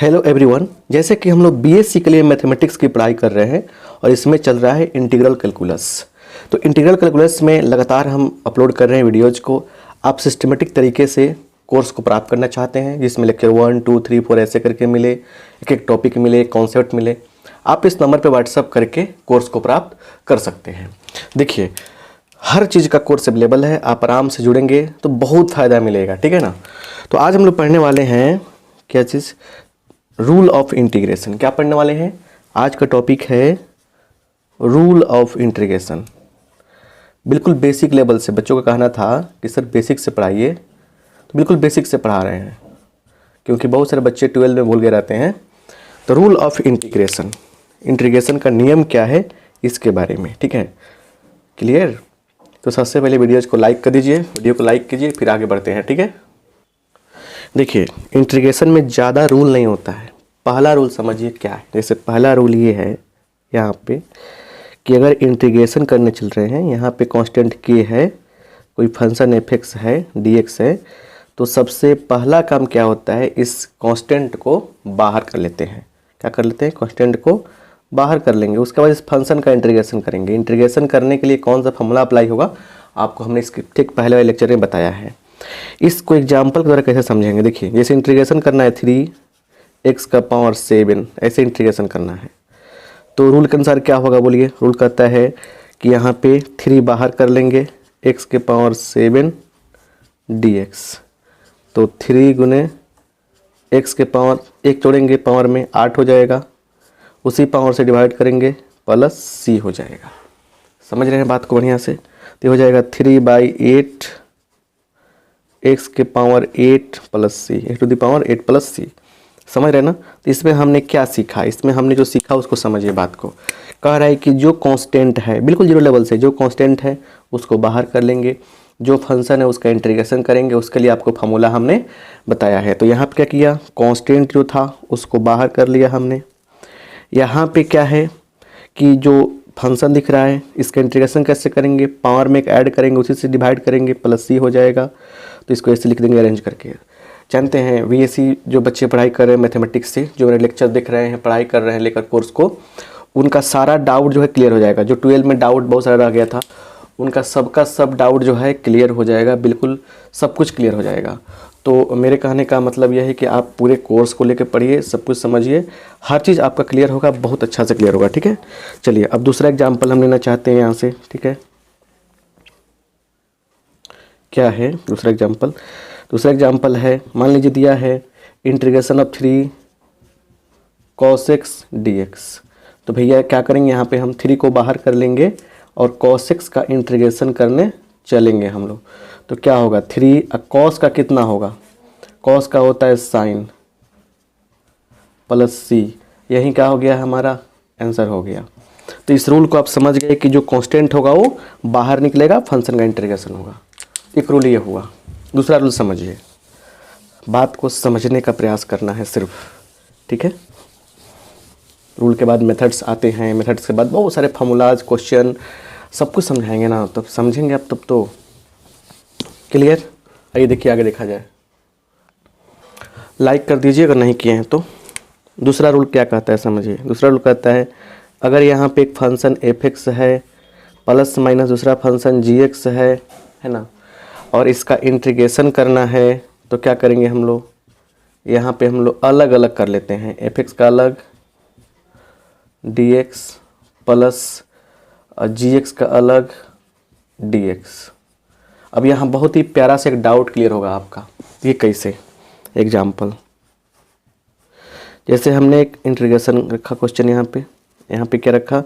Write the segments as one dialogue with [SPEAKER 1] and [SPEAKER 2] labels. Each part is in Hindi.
[SPEAKER 1] हेलो एवरीवन, जैसे कि हम लोग बीएससी के लिए मैथमेटिक्स की पढ़ाई कर रहे हैं और इसमें चल रहा है इंटीग्रल कैलकुलस। तो इंटीग्रल कैलकुलस में लगातार हम अपलोड कर रहे हैं वीडियोज को। आप सिस्टमेटिक तरीके से कोर्स को प्राप्त करना चाहते हैं जिसमें लेक्चर 1, 2, 3, 4 ऐसे करके मिले, एक एक टॉपिक मिले, एक कॉन्सेप्ट मिले। आप इस नंबर पर व्हाट्सअप करके कोर्स को प्राप्त कर सकते हैं। देखिए, हर चीज़ का कोर्स अवेलेबल है, आप आराम से जुड़ेंगे तो बहुत फ़ायदा मिलेगा, ठीक है ना। तो आज हम लोग पढ़ने वाले हैं क्या चीज़, रूल ऑफ इंटीग्रेशन। क्या पढ़ने वाले हैं? आज का टॉपिक है रूल ऑफ इंटीग्रेशन। बिल्कुल बेसिक लेवल से बच्चों का कहना था कि सर बेसिक से पढ़ाइए, तो बिल्कुल बेसिक से पढ़ा रहे हैं क्योंकि बहुत सारे बच्चे 12 में भूल गए रहते हैं। तो रूल ऑफ इंटीग्रेशन, इंटीग्रेशन का नियम क्या है इसके बारे में, ठीक है, क्लियर। तो सबसे पहले वीडियोज़ को लाइक कर दीजिए, वीडियो को लाइक कीजिए, फिर आगे बढ़ते हैं, ठीक है। देखिए, इंटीग्रेशन में ज़्यादा रूल नहीं होता है। पहला रूल समझिए क्या है। जैसे पहला रूल ये है यहाँ पे कि अगर इंटीग्रेशन करने चल रहे हैं, यहाँ पे कांस्टेंट के है, कोई फंक्शन एफ है, डी है, तो सबसे पहला काम क्या होता है, इस कांस्टेंट को बाहर कर लेते हैं। क्या कर लेते हैं? कांस्टेंट को बाहर कर लेंगे। उसके बाद इस फंक्शन का इंटीग्रेशन करेंगे। इंटीग्रेशन करने के लिए कौन सा फॉर्मूला अप्लाई होगा आपको हमने इसके ठीक पहले वाले लेक्चर में बताया है। इसको एग्जाम्पल के द्वारा कैसे समझेंगे? देखिए, जैसे इंटीग्रेशन करना है 3x⁻7, ऐसे इंटीग्रेशन करना है तो रूल के अनुसार क्या होगा बोलिए। रूल कहता है कि यहाँ पे 3 बाहर कर लेंगे, x⁻7 dx, तो 3 गुने x⁻1 जोड़ेंगे, पावर में 8 हो जाएगा, उसी पावर से डिवाइड करेंगे प्लस c हो जाएगा। समझ रहे हैं बात को बढ़िया से? तो हो जाएगा 3/8 x⁻8 plus c, x⁻8 plus c। समझ रहे ना? तो इसमें हमने क्या सीखा, इसमें हमने जो सीखा उसको समझिए। बात को कह रहा है कि जो कांस्टेंट है बिल्कुल जीरो लेवल से, जो कांस्टेंट है उसको बाहर कर लेंगे, जो फंक्शन है उसका इंटीग्रेशन करेंगे। उसके लिए आपको फार्मूला हमने बताया है। तो यहाँ पे क्या किया, कांस्टेंट जो था उसको बाहर कर लिया हमने। यहाँ पे क्या है कि जो फंक्शन दिख रहा है इसका इंटीग्रेशन कैसे करेंगे, पावर में एक ऐड करेंगे, उसी से डिवाइड करेंगे, प्लस c हो जाएगा। तो इसको ऐसे लिख देंगे अरेंज करके। जानते हैं बीएससी जो बच्चे पढ़ाई कर रहे हैं मैथमेटिक्स से, जो मेरे लेक्चर देख रहे हैं, पढ़ाई कर रहे हैं लेकर कोर्स को, उनका सारा डाउट जो है क्लियर हो जाएगा। जो 12 में डाउट बहुत सारा रह गया था उनका सबका सब डाउट जो है क्लियर हो जाएगा, बिल्कुल सब कुछ क्लियर हो जाएगा। तो मेरे कहने का मतलब यह है कि आप पूरे कोर्स को लेकर पढ़िए, सब कुछ समझिए, हर चीज़ आपका क्लियर होगा, बहुत अच्छा से क्लियर होगा, ठीक है। चलिए अब दूसरा एग्जाम्पल हम लेना चाहते हैं यहाँ से, ठीक है। क्या है दूसरा एग्जाम्पल? दूसरा एग्जाम्पल है, मान लीजिए दिया है integration of 3 cos x dx। तो भैया क्या करेंगे, यहाँ पे हम 3 को बाहर कर लेंगे और cos x का इंटीग्रेशन करने चलेंगे हम लोग। तो क्या होगा, 3 cos का कितना होगा, cos का होता है sin प्लस c। यही क्या हो गया, हमारा आंसर हो गया। तो इस रूल को आप समझ गए कि जो कांस्टेंट होगा वो बाहर निकलेगा, फंक्शन का इंटीग्रेशन होगा। एक रूल ये हुआ। दूसरा रूल समझिए, बात को समझने का प्रयास करना है सिर्फ, ठीक है। रूल के बाद मेथड्स आते हैं, मेथड्स के बाद बहुत सारे फार्मूलाज, क्वेश्चन, सब कुछ समझाएंगे ना, तब समझेंगे आप, तब तो क्लियर। आइए देखिए आगे देखा जाए। लाइक कर दीजिए अगर नहीं किए हैं तो। दूसरा रूल क्या कहता है समझिए। दूसरा रूल कहता है अगर यहाँ पे एक फंक्शन f है प्लस माइनस दूसरा फंक्शन g है ना, और इसका इंटीग्रेशन करना है तो क्या करेंगे हम लोग, यहाँ पे हम लोग अलग अलग कर लेते हैं, f का अलग, dx प्लस gx का अलग, dx। अब यहाँ बहुत ही प्यारा से एक डाउट क्लियर होगा आपका। ये कैसे? एग्जाम्पल, जैसे हमने एक इंटीग्रेशन रखा क्वेश्चन, यहाँ पे क्या रखा,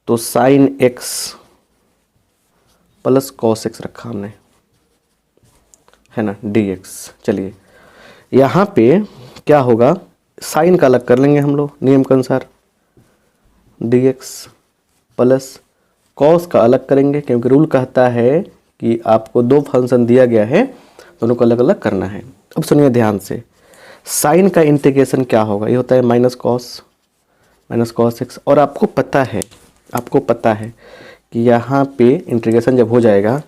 [SPEAKER 1] तो sin x plus cos x रखा हमने, है ना, dx। चलिए यहाँ पे क्या होगा, साइन का अलग कर लेंगे हम लोग नियम के अनुसार, dx प्लस cos का अलग करेंगे, क्योंकि रूल कहता है कि आपको 2 फंक्शन दिया गया है, दोनों को अलग अलग करना है। अब सुनिए ध्यान से, साइन का इंटीग्रेशन क्या होगा, ये होता है माइनस cos x। और आपको पता है कि यहाँ पे इंटीग्रेशन जब हो जाएगा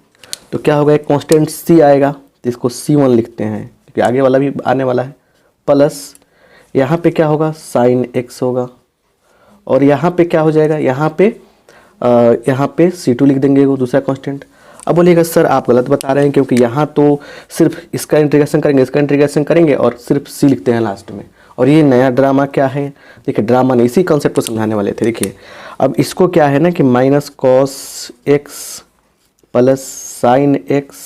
[SPEAKER 1] तो क्या होगा, एक कांस्टेंट c आएगा, तो इसको c1 लिखते हैं क्योंकि आगे वाला भी आने वाला है, प्लस यहाँ पे क्या होगा, साइन एक्स होगा, और यहाँ पे क्या हो जाएगा, यहाँ पे C2 लिख देंगे वो दूसरा कांस्टेंट। अब बोलिएगा सर आप गलत बता रहे हैं, क्योंकि यहाँ तो सिर्फ इसका इंटीग्रेशन करेंगे, इसका इंटीग्रेशन करेंगे और सिर्फ C लिखते हैं लास्ट में। और ये नया ड्रामा क्या है, देखिए ड्रामा ने इसी कॉन्सेप्ट को समझाने वाले थे। देखिए अब इसको क्या है ना कि minus cos x plus sine x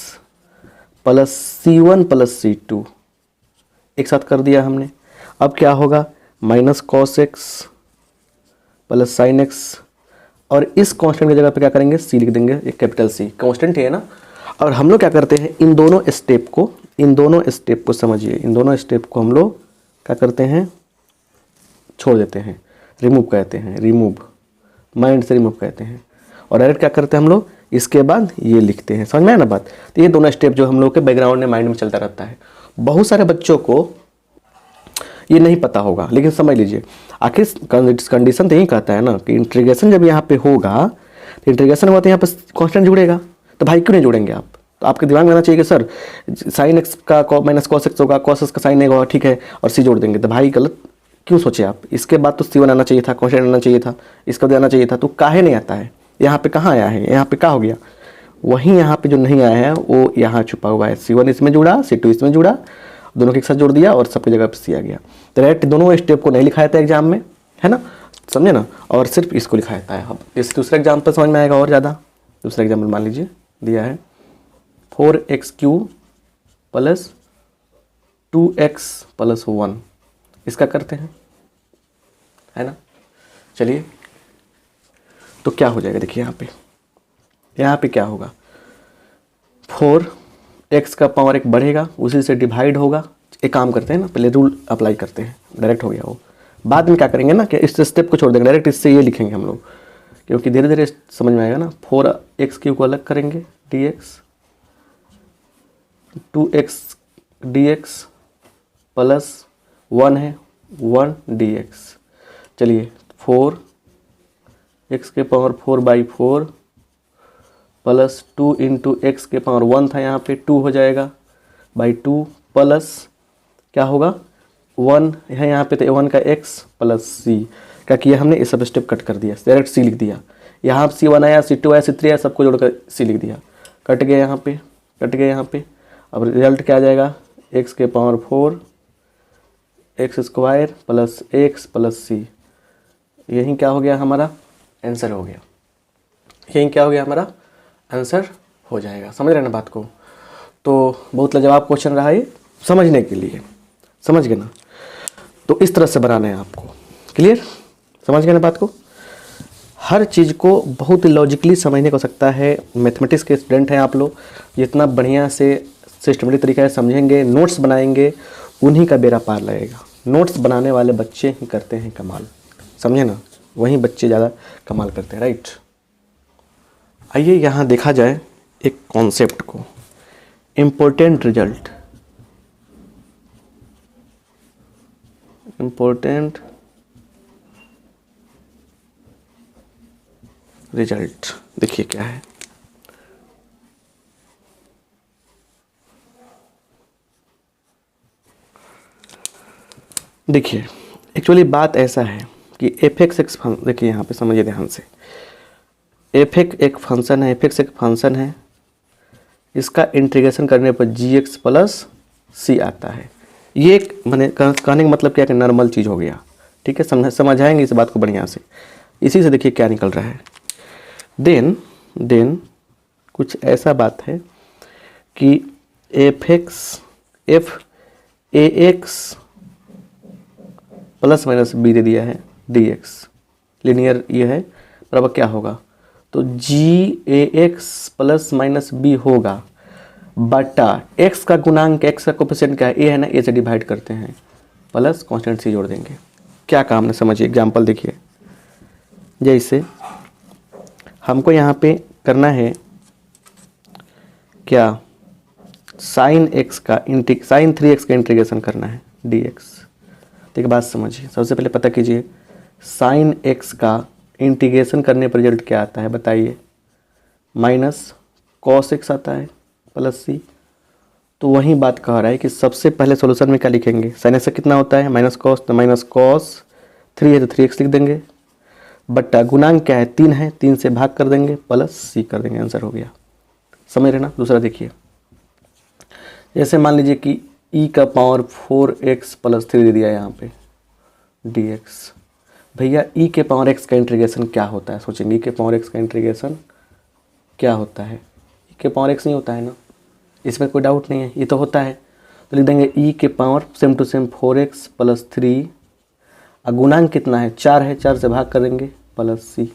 [SPEAKER 1] plus C1 plus C2 एक साथ कर दिया हमने। अब क्या होगा, minus cos x plus sine x, और इस कांस्टेंट की जगह पे क्या करेंगे, C लिख देंगे, एक कैपिटल C कांस्टेंट है ना। और हम लोग क्या करते हैं, इन दोनों स्टेप को समझिए, इन दोनों स्टेप को हम लोग क्या करते हैं, छोड़ देते हैं, रिमूव कहते हैं, रिमूव माइंड से रिमूव कहते हैं। और डायरेक्ट क्या करते हैं हम लोग, इसके बाद ये लिखते हैं। समझ में आया ना बात। तो ये दोनों स्टेप जो हम लोग के बैकग्राउंड में माइंड में चलता रहता है। बहुत सारे बच्चों को ये नहीं पता होगा, लेकिन समझ लीजिए आखिर कंडीशन तो यही कहता है ना कि इंटीग्रेशन जब यहाँ पे होगा तो इंटीग्रेशन हुआ तो यहाँ पे कांस्टेंट जुड़ेगा। तो भाई क्यों नहीं जुड़ेंगे आप, तो आपके दिमाग में आना चाहिए कि सर साइन एक्स का माइनस कॉस एक्स होगा, कॉस एक्स का साइन होगा, ठीक है, और C जोड़ देंगे। तो भाई गलत क्यों सोचे आप, इसके बाद तो C1 आना चाहिए था, कांस्टेंट आना चाहिए था, इसका भी आना चाहिए था, तो काहे नहीं आता है, यहाँ पे कहाँ आया है, यहाँ पे क्या हो गया, वहीं यहाँ पे जो नहीं आया है वो यहाँ छुपा हुआ है। C1 इसमें जुड़ा, C2 इसमें जुड़ा, दोनों के एक साथ जोड़ दिया और सबकी जगह पे C आ गया। तो डायरेक्ट दोनों स्टेप को नहीं लिखाया था एग्जाम में, है ना, समझे ना, और सिर्फ इसको लिखाया था। अब इस दूसरे एग्जाम्पल समझ में आएगा और ज़्यादा। दूसरा एग्जाम्पल मान लीजिए दिया है 4x³ प्लस 2x प्लस 1, इसका करते हैं, है ना। चलिए तो क्या हो जाएगा, देखिए यहाँ पे क्या होगा, 4x का पावर एक बढ़ेगा, उसी से डिवाइड होगा। एक काम करते हैं ना, पहले रूल अप्लाई करते हैं, डायरेक्ट हो गया वो। बाद में क्या करेंगे ना कि इस स्टेप को छोड़ देंगे, डायरेक्ट इससे ये लिखेंगे हम लोग, क्योंकि धीरे धीरे समझ में आएगा ना। 4x³ को अलग करेंगे, dx 2x dx प्लस 1 है 1 dx। चलिए 4x के पावर 4/4 प्लस 2 इंटू एक्स के पावर 1 था, यहाँ पे 2 हो जाएगा बाई 2, प्लस क्या होगा 1 है यहाँ पे, तो 1 का x प्लस C। क्या किया हमने, इस सब स्टेप कट कर दिया, डायरेक्ट C लिख दिया। यहाँ C1 आया, C2 आया, C3 आया, सबको जोड़कर C लिख दिया, कट गया यहाँ पे, कट गया यहाँ पे। अब रिजल्ट क्या आ जाएगा, x के power 4 x² plus x plus C। यही क्या हो गया, हमारा आंसर हो गया। यही क्या हो गया, हमारा आंसर हो जाएगा। समझ रहे ना बात को। तो बहुत लाजवाब क्वेश्चन रहा ये समझने के लिए, समझ गए ना। तो इस तरह से बनाना है आपको, क्लियर, समझ गए ना बात को। हर चीज़ को बहुत लॉजिकली समझने को सकता है। मैथमेटिक्स के स्टूडेंट हैं आप लोग, जितना बढ़िया से सिस्टमेटिक तरीका से समझेंगे, नोट्स बनाएंगे, उन्हीं का बेड़ा पार लगेगा। नोट्स बनाने वाले बच्चे ही करते हैं कमाल, समझे ना, वहीं बच्चे ज़्यादा कमाल करते हैं, राइट। आइए यहाँ देखा जाए एक कॉन्सेप्ट को, इम्पोर्टेंट रिजल्ट, इम्पोर्टेंट रिजल्ट। देखिए क्या है, देखिए एक्चुअली बात ऐसा है कि f(x) एक फंक्शन, देखिए यहाँ पे समझिए ध्यान से, f(x) एक फंक्शन है, f(x) एक फंक्शन है, इसका इंटीग्रेशन करने पर gx प्लस c आता है। ये एक मैंने कहने का मतलब क्या है कि नॉर्मल चीज़ हो गया, ठीक है, समझाएंगे इस बात को बढ़िया से। इसी से देखिए क्या निकल रहा है, देन कुछ ऐसा बात है कि f(ax) प्लस माइनस b दे दिया है dx, लीनियर ये है, पर अब क्या होगा, तो g(ax) प्लस माइनस b होगा बटा x का गुणांक, x का कोफिशिएंट क्या है, a है ना, a से डिवाइड करते हैं, प्लस कांस्टेंट c जोड़ देंगे। क्या काम है समझिए, एग्जांपल देखिए, जैसे हमको यहाँ पे करना है क्या, साइन 3x का इंटीग्रेशन करना है dx। ठीक है, बात समझिए। सबसे पहले पता कीजिए साइन x का इंटीग्रेशन करने पर रिजल्ट क्या आता है बताइए, माइनस कॉस x आता है प्लस c। तो वही बात कह रहा है कि सबसे पहले सॉल्यूशन में क्या लिखेंगे, साइन एक्स कितना होता है माइनस कॉस, तो माइनस कॉस 3 है तो 3x लिख देंगे, बट्टा गुणांक क्या है 3 है, 3 से भाग कर देंगे प्लस सी कर देंगे, आंसर हो गया। समझ रहे ना। दूसरा देखिए, जैसे मान लीजिए कि e का पावर 4x प्लस 3 दे दिया यहाँ पे dx। भैया e के पावर x का इंटीग्रेशन क्या होता है, सोचेंगे e के पावर x का इंटीग्रेशन क्या होता है, e के पावर x नहीं होता है ना, इसमें कोई डाउट नहीं है, ये तो होता है। तो लिख देंगे e के power same to same 4x plus 3, और गुणांक कितना है 4 है, 4 से भाग करेंगे प्लस सी,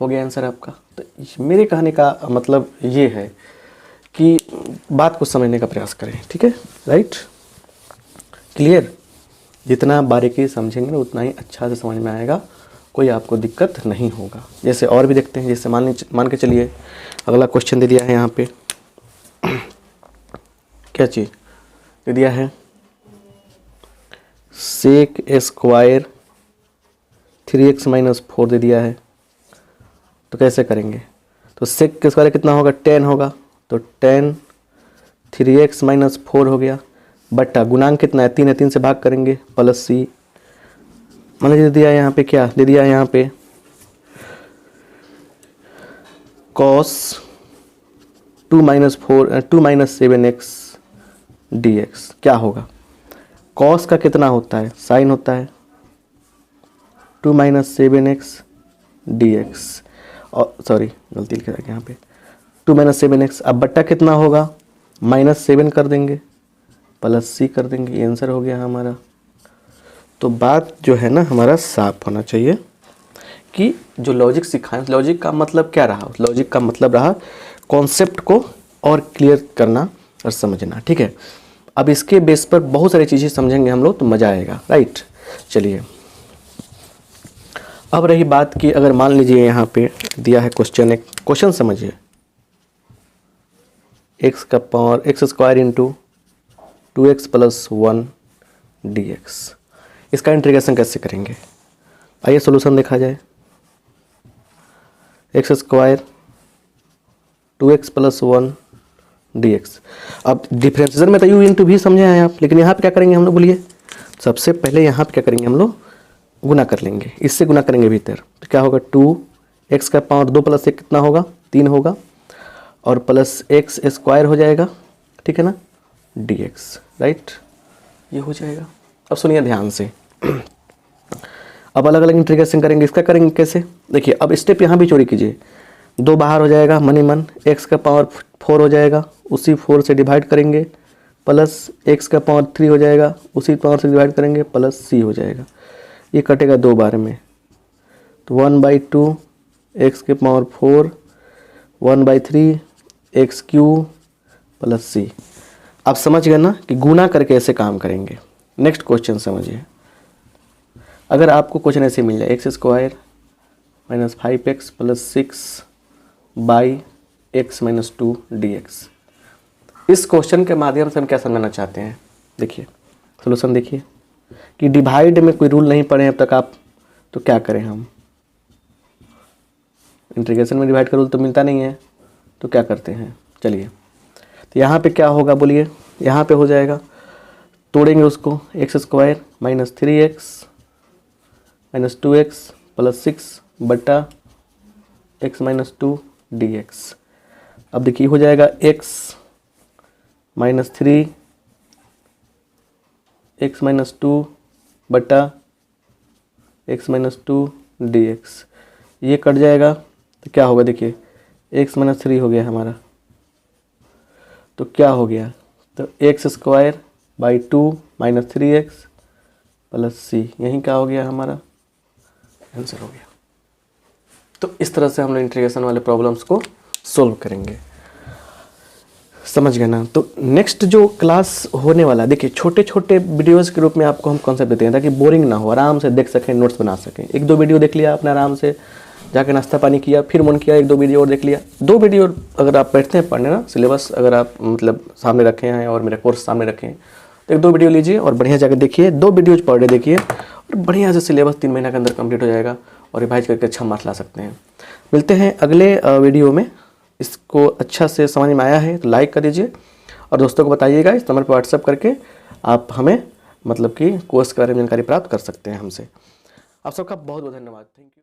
[SPEAKER 1] हो गया आंसर आपका। तो मेरे कहने का मतलब ये है कि बात को समझने का प्रयास करें, ठीक है, राइट, क्लियर। जितना बारीकी समझेंगे ना उतना ही अच्छा से समझ में आएगा, कोई आपको दिक्कत नहीं होगा। जैसे और भी देखते हैं, जैसे मान के चलिए अगला क्वेश्चन दे दिया है यहाँ पे, क्या चीज़ दे दिया है, सेक स्क्वायर 3x माइनस 4 दे दिया है। तो कैसे करेंगे, तो सेक का स्क्वायर कितना होगा 10 होगा, तो 10 3x माइनस 4 हो गया, बट्टा गुणांक कितना है 3 है, 3 से भाग करेंगे प्लस सी। मान लीजिए दे दिया यहाँ पे, क्या दे दिया यहाँ पे, कॉस 2 माइनस 7x dx। क्या होगा, कॉस का कितना होता है साइन होता है 2 माइनस 7x dx, और सॉरी गलती लिखा था यहाँ पे 2 माइनस 7x, अब बट्टा कितना होगा -7 कर देंगे प्लस सी कर देंगे, ये आंसर हो गया हमारा। तो बात जो है ना हमारा साफ होना चाहिए कि जो लॉजिक सिखाएं, लॉजिक का मतलब क्या रहा, लॉजिक का मतलब रहा कॉन्सेप्ट को और क्लियर करना और समझना, ठीक है। अब इसके बेस पर बहुत सारी चीज़ें समझेंगे हम लोग तो मज़ा आएगा, राइट। चलिए अब रही बात कि अगर मान लीजिए यहाँ पे दिया है क्वेश्चन, एक क्वेश्चन समझिए, x का power x square into 2x plus 1 dx, इसका इंटीग्रेशन कैसे करेंगे, आइए सॉल्यूशन देखा जाए। X square 2x plus 1 dx, अब डिफरेंशिएशन में तो u इंटू भी समझे हैं आप, लेकिन यहाँ पे क्या करेंगे हम लोग बोलिए, सबसे पहले यहाँ पे क्या करेंगे हम लोग गुना कर लेंगे, इससे गुना करेंगे भीतर, तो क्या होगा 2x का पावर 2 प्लस 1 कितना होगा 3 होगा, और प्लस x स्क्वायर हो जाएगा, ठीक है ना, dx, राइट, ये हो जाएगा। अब सुनिए ध्यान से, अब अलग अलग इंटीग्रेशन करेंगे, इसका करेंगे कैसे, देखिए अब स्टेप यहाँ भी चोरी कीजिए, 2 बाहर हो जाएगा मनी मन, x का पावर 4 हो जाएगा, उसी 4 से डिवाइड करेंगे, प्लस x का पावर 3 हो जाएगा, उसी पावर से डिवाइड करेंगे, प्लस c हो जाएगा, ये कटेगा 2 बार में, तो 1/2 x के power 4 1/3 x cube plus c। आप समझ गए ना कि गुना करके ऐसे काम करेंगे। नेक्स्ट क्वेश्चन समझिए, अगर आपको क्वेश्चन ऐसे मिल जाए x square minus 5x plus 6/x minus 2 dx, इस क्वेश्चन के माध्यम से हम क्या समझना चाहते हैं, देखिए सोल्यूशन देखिए कि डिवाइड में कोई रूल नहीं पढ़े अब तक आप, तो क्या करें हम, इंटीग्रेशन में डिवाइड का रूल तो मिलता नहीं है, तो क्या करते हैं, चलिए तो यहाँ पे क्या होगा बोलिए, यहाँ पे हो जाएगा, तोड़ेंगे उसको, x square minus 3x minus 2x plus 6 बटा x माइनस 2 dx। अब देखिए हो जाएगा x माइनस 3 x माइनस 2 बटा x माइनस 2 dx, ये कट जाएगा तो क्या होगा, देखिए x माइनस 3 हो गया हमारा, तो क्या हो गया, तो x square by 2 minus 3x plus c, यहीं क्या हो गया हमारा आंसर हो गया। तो इस तरह से हम लोग इंटीग्रेशन वाले प्रॉब्लम्स को सोल्व करेंगे, समझ गए ना। तो नेक्स्ट जो क्लास होने वाला, देखिए छोटे छोटे वीडियोस के रूप में आपको हम कॉन्सेप्ट देते हैं ताकि बोरिंग ना हो, आराम से देख सकें, नोट्स बना सकें। 1-2 वीडियो देख लिया आपने, आराम से जाके नाश्ता पानी किया, फिर मन किया 1-2 वीडियो और देख लिया। 2 वीडियो अगर आप बैठते हैं पढ़ने ना, सिलेबस अगर आप मतलब सामने रखे हैं और मेरा कोर्स सामने रखें, तो 1-2 वीडियो लीजिए और बढ़िया जाकर देखिए, 2 वीडियोज पर डे देखिए और बढ़िया से सिलेबस 3 महीना के अंदर कंप्लीट हो जाएगा और रिवाइज करके अच्छा मार्क्स ला सकते हैं। मिलते हैं अगले वीडियो में। इसको अच्छा से समझ में आया है तो लाइक कर दीजिए और दोस्तों को बताइएगा। इस नंबर पर व्हाट्सएप करके आप हमें मतलब कि कोर्स के बारे में जानकारी प्राप्त कर सकते हैं हमसे। आप सबका बहुत बहुत धन्यवाद। Thank you.